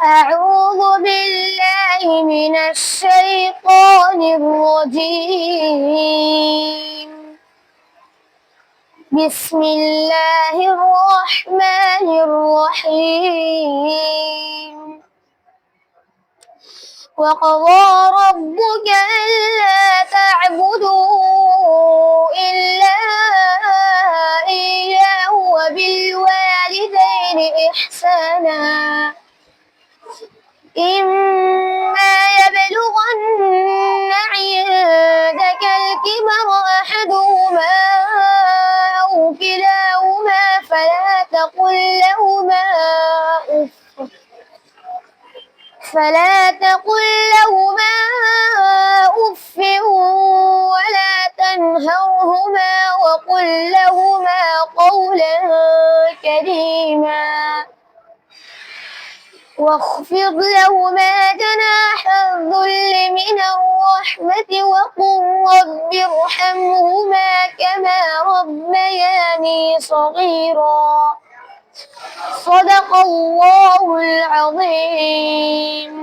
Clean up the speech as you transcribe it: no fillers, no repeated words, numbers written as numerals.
أعوذ بالله من الشيطان الرجيم. بسم الله الرحمن الرحيم. وقضى ربك ألا تعبدوا إلا إياه وبالوالدين إحسانا إما يبلغن عندك الكبر أحدهما أو كلاهما فلا تقل لهما أف ولا تنهرهما وقل لهما قولا كريما واخفض لهما جناح الذل من الرحمة وقل رب ارحمهما كما ربياني صغيرا. صدق الله العظيم.